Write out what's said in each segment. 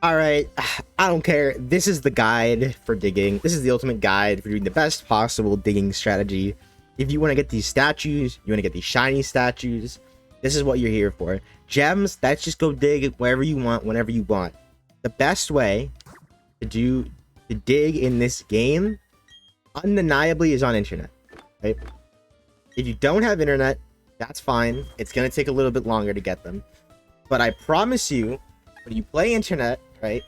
All right, I don't care. This is the guide for digging. This is the ultimate guide for doing the best possible digging strategy. If you want to get these statues, you want to get these shiny statues, this is what you're here for. Gems, that's just go dig wherever you want, whenever you want. The best way to dig in this game, undeniably, is on internet, right? If you don't have internet, that's fine. It's going to take a little bit longer to get them. But I promise you, when you play internet, right,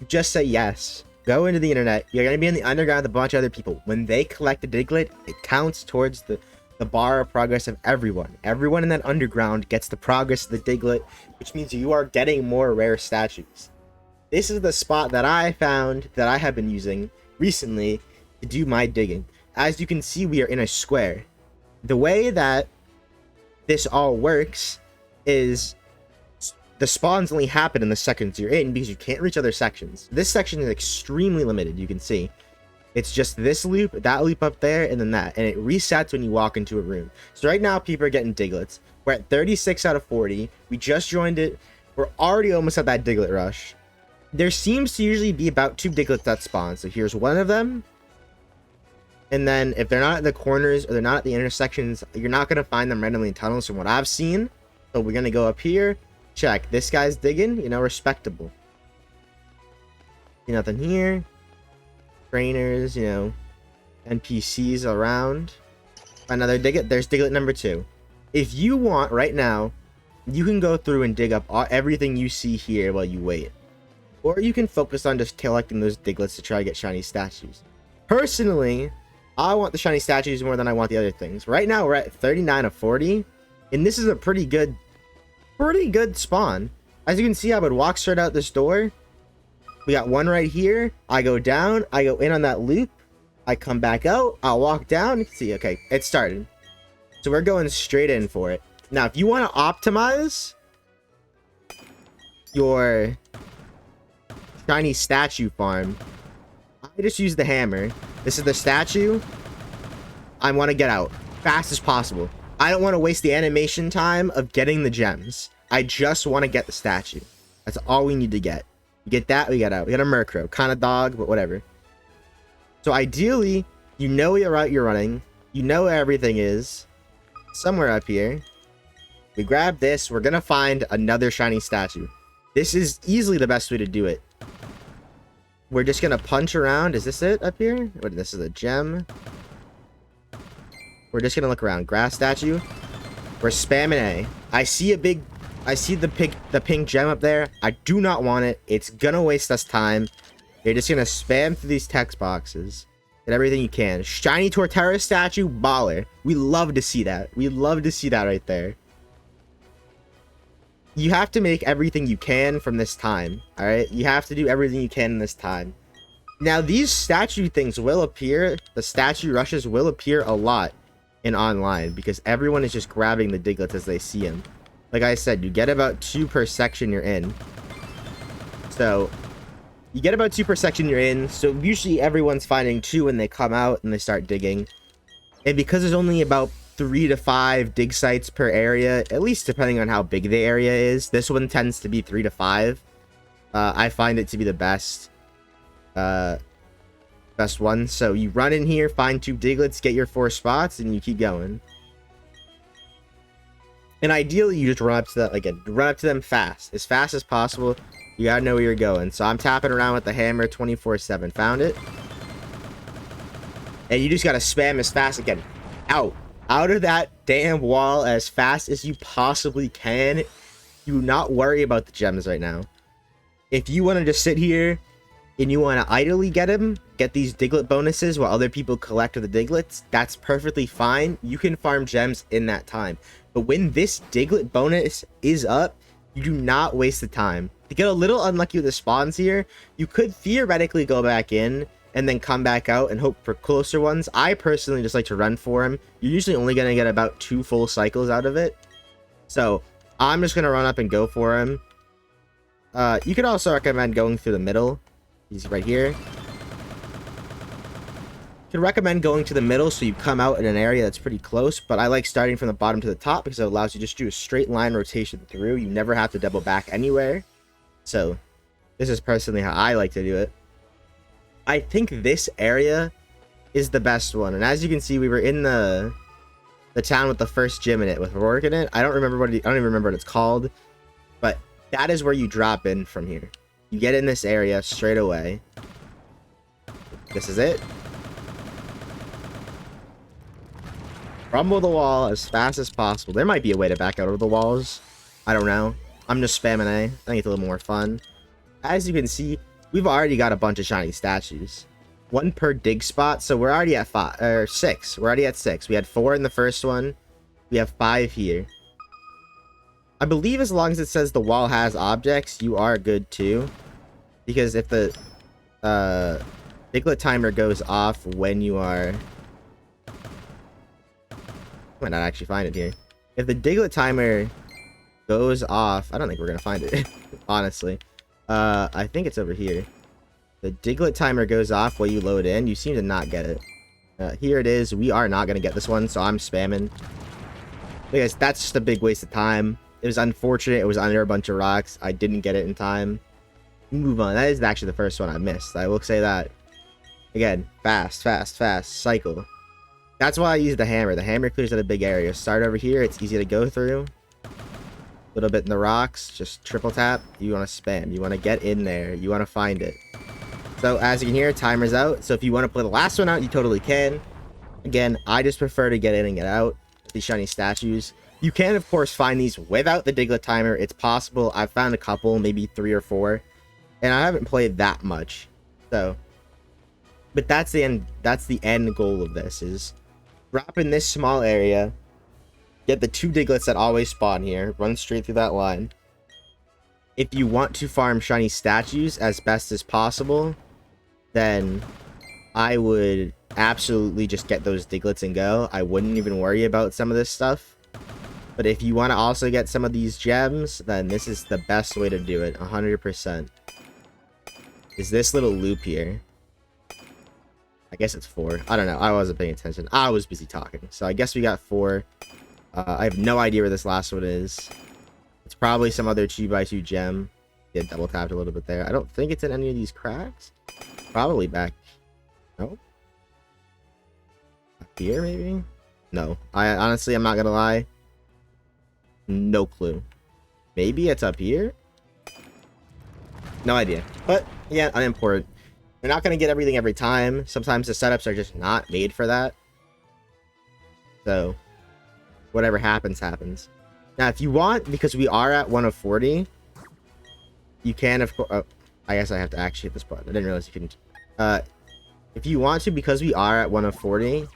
you just say yes. Go into the internet. You're going to be in the underground with a bunch of other people. When they collect a diglet, it counts towards the bar of progress of everyone. Everyone in that underground gets the progress of the diglet, which means you are getting more rare statues. This is the spot that I found that I have been using recently to do my digging. As you can see, we are in a square. The way that this all works is the spawns only happen in the sections you're in because you can't reach other sections. This section is extremely limited, you can see. It's just this loop, that loop up there, and then that. And it resets when you walk into a room. So right now, people are getting diglets. We're at 36 out of 40. We just joined it. We're already almost at that diglet rush. There seems to usually be about 2 diglets that spawn. So here's one of them. And then if they're not at the corners or they're not at the intersections, you're not going to find them randomly in tunnels from what I've seen. So we're going to go up here. Check. This guy's digging, you know, respectable. See nothing here. Trainers, you know, NPCs around. Another diglet. There's diglet number 2. If you want right now, you can go through and dig up everything you see here while you wait. Or you can focus on just collecting those diglets to try to get shiny statues. Personally, I want the shiny statues more than I want the other things. Right now, we're at 39 of 40. And this is a pretty good spawn. As you can see, I would walk straight out this door. We got one right here. I go down. I go in on that loop. I come back out. I'll walk down. You can see, okay, it started. So we're going straight in for it. Now, if you want to optimize your shiny statue farm, I just use the hammer. This is the statue. I want to get out fast as possible. I don't want to waste the animation time of getting the gems. I just want to get the statue. That's all we need to get. We get that, we get out. We got a Murkrow. Kind of dog, but whatever. So ideally, you know what route you're running. You know where everything is. Somewhere up here. We grab this. We're going to find another shiny statue. This is easily the best way to do it. We're just going to punch around. Is this it up here? What, this is a gem. We're just going to look around. Grass statue. We're spamming A. I see the pink gem up there. I do not want it. It's going to waste us time. You're just going to spam through these text boxes. Get everything you can. Shiny Torterra statue. Baller. We love to see that. We love to see that right there. You have to make everything you can from this time. Alright? You have to do everything you can in this time. Now, these statue things will appear. The statue rushes will appear a lot in online because everyone is just grabbing the diglets as they see them. Like I said, you get about 2 per section you're in. So, you get about 2 per section you're in. So, usually everyone's finding 2 when they come out and they start digging. And because there's only about 3 to 5 dig sites per area, at least depending on how big the area is, this one tends to be 3 to 5. I find it to be the best one. So, you run in here, find 2 diglets, get your 4 spots, and you keep going. And ideally, you just run up to that, again, run up to them fast as possible. You gotta know where you're going. So I'm tapping around with the hammer 24/7. Found it. And you just gotta spam as fast again. Out of that damn wall as fast as you possibly can. Do not worry about the gems right now. If you want to just sit here and you want to idly get these diglet bonuses while other people collect the diglets, that's perfectly fine. You can farm gems in that time. But when this diglet bonus is up, you do not waste the time. To get a little unlucky with the spawns here, you could theoretically go back in and then come back out and hope for closer ones. I personally just like to run for them. You're usually only going to get about 2 full cycles out of it. So I'm just going to run up and go for him. You could also recommend going through the middle. He's right here. Could recommend going to the middle so you come out in an area that's pretty close, but I like starting from the bottom to the top because it allows you to just do a straight line rotation through. You never have to double back anywhere. So this is personally how I like to do it. I think this area is the best one. And as you can see, we were in the town with the first gym in it, with Rourke in it. I don't remember I don't even remember what it's called. But that is where you drop in from here. You get in this area straight away. This is it. Rumble the wall as fast as possible. There might be a way to back out of the walls. I don't know. I'm just spamming A. I think it's a little more fun. As you can see, we've already got a bunch of shiny statues. 1 per dig spot, so we're already at 5 or 6. We're already at 6. We had 4 in the first one. We have 5 here. I believe as long as it says the wall has objects, you are good too. Because if the Diglett timer goes off when you are... I might not actually find it here. If the Diglett timer goes off... I don't think we're going to find it, honestly. I think it's over here. The Diglett timer goes off while you load in. You seem to not get it. Here it is. We are not going to get this one, so I'm spamming. Because that's just a big waste of time. It was unfortunate. It was under a bunch of rocks. I didn't get it in time. Move on. That is actually the first one I missed. I will say that. Again, fast, fast, fast. Cycle. That's why I use the hammer. The hammer clears out a big area. Start over here. It's easy to go through. A little bit in the rocks. Just triple tap. You want to spam. You want to get in there. You want to find it. So as you can hear, timer's out. So if you want to play the last one out, you totally can. Again, I just prefer to get in and get out. These shiny statues. You can, of course, find these without the Diglett timer. It's possible. I've found a couple, maybe 3 or 4. And I haven't played that much. So, but that's the end goal of this, is drop in this small area, get the 2 Diglets that always spawn here, run straight through that line. If you want to farm shiny statues as best as possible, then I would absolutely just get those Diglets and go. I wouldn't even worry about some of this stuff. But if you want to also get some of these gems, then this is the best way to do it, 100%. Is this little loop here. I guess it's 4. I don't know. I wasn't paying attention. I was busy talking. So I guess we got 4. I have no idea where this last one is. It's probably some other 2x2 gem. Yeah, double tapped a little bit there. I don't think it's in any of these cracks. Probably back. Nope. Up here, maybe? No. Honestly, I'm not gonna lie. No clue. Maybe it's up here? No idea. But, yeah, unimportant. You're not going to get everything every time. Sometimes the setups are just not made for that. So, whatever happens, happens. Now, if you want, because we are at 1 of 40, you can, of course... Oh, I guess I have to actually hit this button. I didn't realize you couldn't... if you want to, because we are at 1 of 40,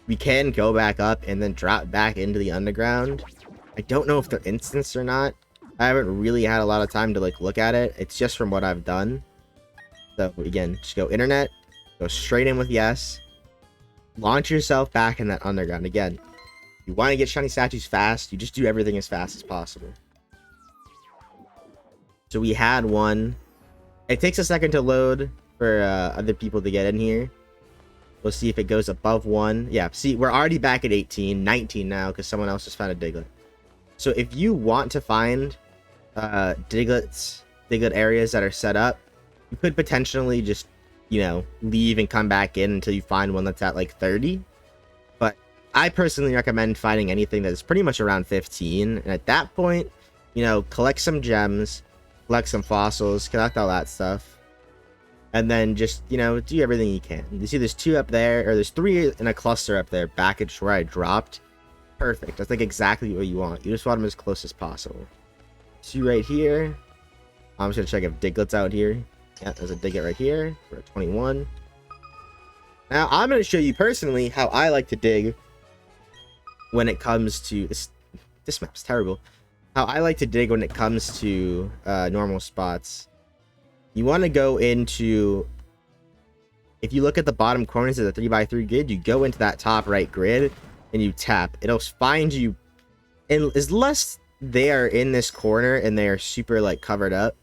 we can go back up and then drop back into the underground. I don't know if they're instanced or not. I haven't really had a lot of time to look at it. It's just from what I've done. So again, just go internet, go straight in with yes, launch yourself back in that underground. Again, you want to get shiny statues fast, you just do everything as fast as possible. So we had one. It takes a second to load for other people to get in here. We'll see if it goes above 1. Yeah, see, we're already back at 18, 19 now because someone else just found a Diglett. So if you want to find Diglett areas that are set up, you could potentially just, you know, leave and come back in until you find one that's at like 30. But I personally recommend finding anything that's pretty much around 15. And at that point, you know, collect some gems, collect some fossils, collect all that stuff. And then just, you know, do everything you can. You see there's 2 up there, or there's 3 in a cluster up there back at where I dropped. Perfect. That's like exactly what you want. You just want them as close as possible. 2 right here. I'm just going to check if Diglett's out here. Yeah, there's a Diglett right here. We're at 21. Now, I'm going to show you personally how I like to dig when it comes to... This map's terrible. How I like to dig when it comes to normal spots. You want to go into... If you look at the bottom corners of the 3x3 grid, you go into that top right grid and you tap. It'll find you... And unless they are in this corner and they are super, like, covered up,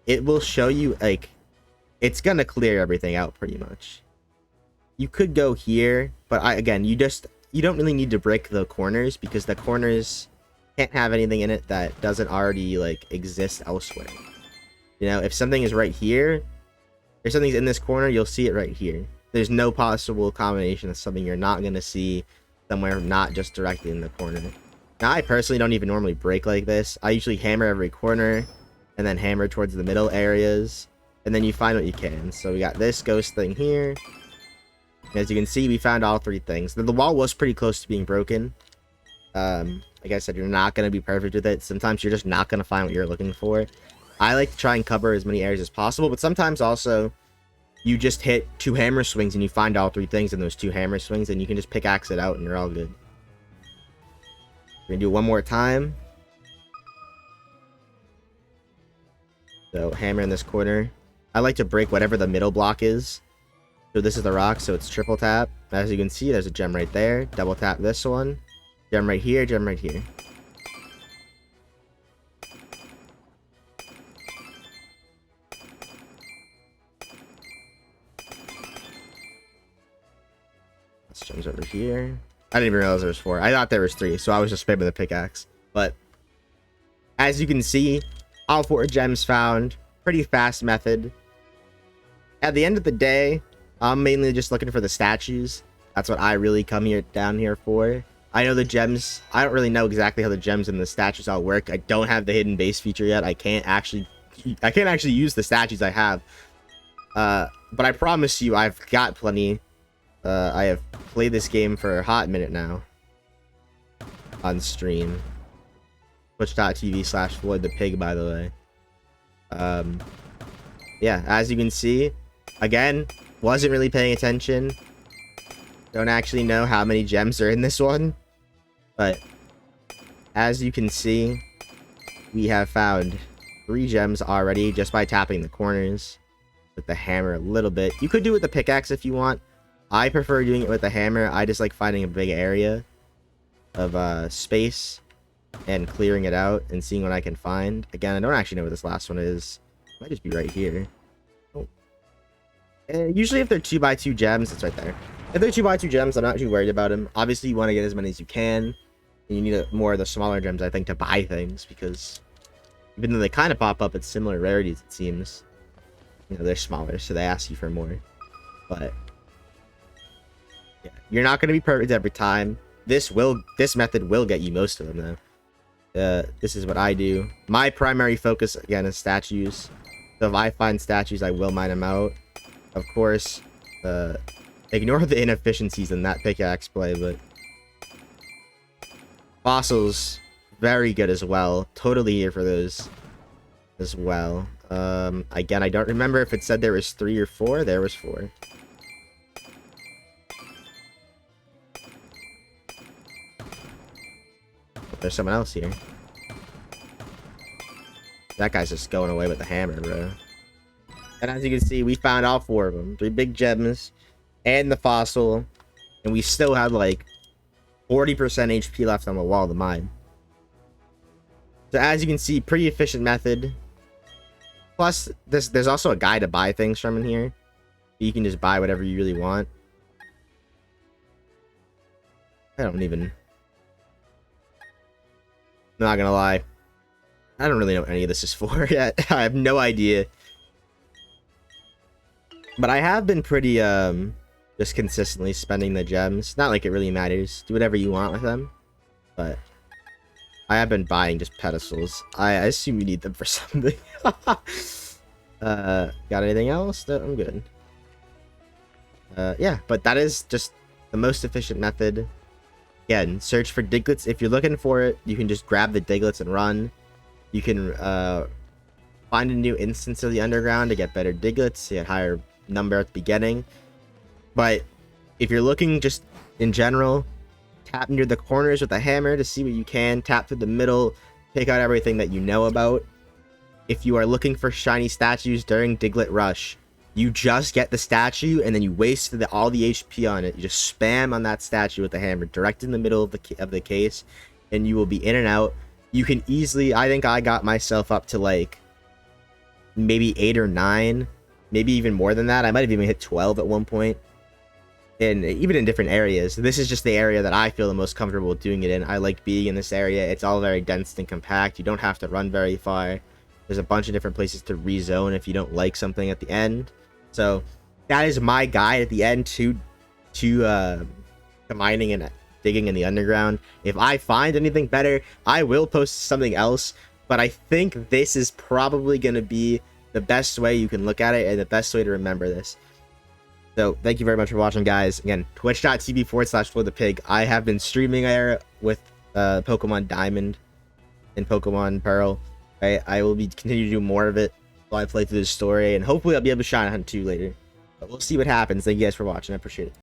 it will show you, like... It's gonna clear everything out pretty much. You could go here, but again, you don't really need to break the corners because the corners can't have anything in it that doesn't already, like, exist elsewhere. You know, if something is right here, if something's in this corner, you'll see it right here. There's no possible combination of something you're not going to see somewhere not just directly in the corner. Now, I personally don't even normally break like this. I usually hammer every corner and then hammer towards the middle areas, and then you find what you can. So we got this ghost thing here. As you can see, we found all three things. The wall was pretty close to being broken. Like I said, you're not going to be perfect with it. Sometimes you're just not going to find what you're looking for. I like to try and cover as many areas as possible, but sometimes also you just hit 2 hammer swings and you find all 3 things in those 2 hammer swings, and you can just pickaxe it out and you're all good. We're gonna do it one more time. So hammer in this corner. I like to break whatever the middle block is. So this is the rock, so it's triple tap. As you can see, there's a gem right there. Double tap this one. Gem right here, gem right here. This gem's over here. I didn't even realize there was 4. I thought there was 3, so I was just spamming the pickaxe. But as you can see, all 4 gems found. Pretty fast method. At the end of the day, I'm mainly just looking for the statues. That's what I really come down here for. I know the gems. I don't really know exactly how the gems and the statues all work. I don't have the hidden base feature yet. I can't actually use the statues I have. But I promise you, I've got plenty. I have played this game for a hot minute now. On stream. Twitch.tv/Floyd the Pig, by the way. Yeah, as you can see, again, wasn't really paying attention. Don't actually know how many gems are in this one. But as you can see, we have found 3 gems already just by tapping the corners with the hammer a little bit. You could do it with the pickaxe if you want. I prefer doing it with the hammer. I just like finding a big area of space and clearing it out and seeing what I can find. Again, I don't actually know what this last one is. It might just be right here. Oh. Usually if they're 2x2 gems, it's right there. If they're 2x2 gems, I'm not too worried about them. Obviously, you want to get as many as you can. And you need more of the smaller gems, I think, to buy things, because even though they kind of pop up at similar rarities, it seems. You know, they're smaller, so they ask you for more. But yeah, you're not going to be perfect every time. This method will get you most of them, though. This is what I do. My primary focus, again, is statues. So if I find statues, I will mine them out. Of course, ignore the inefficiencies in that pickaxe play, but fossils, very good as well. Totally here for those as well. Again, I don't remember if it said there was 3 or 4. There was 4. There's someone else here. That guy's just going away with the hammer, bro. And as you can see, we found all 4 of them. 3 big gems and the fossil. And we still had like 40% HP left on the wall to mine. So as you can see, pretty efficient method. Plus, there's also a guy to buy things from in here. You can just buy whatever you really want. I don't even... I'm not gonna lie. I don't really know what any of this is for yet. I have no idea. But I have been pretty, just consistently spending the gems. Not like it really matters. Do whatever you want with them. But I have been buying just pedestals. I assume you need them for something. Got anything else? No, I'm good. Yeah, but that is just the most efficient method. Again, search for diglets. If you're looking for it, you can just grab the diglets and run. You can find a new instance of the underground to get better diglets, to get higher number at the beginning. But if you're looking just in general, tap near the corners with a hammer to see what you can. Tap through the middle, pick out everything that you know about. If you are looking for shiny statues during Diglet Rush, you just get the statue and then you waste all the HP on it. You just spam on that statue with the hammer, direct in the middle of the case, and you will be in and out. You can easily, I think I got myself up to like maybe 8 or 9, maybe even more than that. I might have even hit 12 at one point. And even in different areas. This is just the area that I feel the most comfortable doing it in. I like being in this area. It's all very dense and compact. You don't have to run very far. There's a bunch of different places to rezone if you don't like something at the end. So that is my guide at the end to mining and digging in the underground. If I find anything better, I will post something else, but I think this is probably going to be the best way you can look at it and the best way to remember this. So thank you very much for watching, guys. Again, twitch.tv/FloydThePig. I have been streaming there with Pokemon Diamond and Pokemon Pearl. I will be continue to do more of it while I play through the story, and hopefully I'll be able to shine hunt 2 later. But we'll see what happens. Thank you guys for watching. I appreciate it.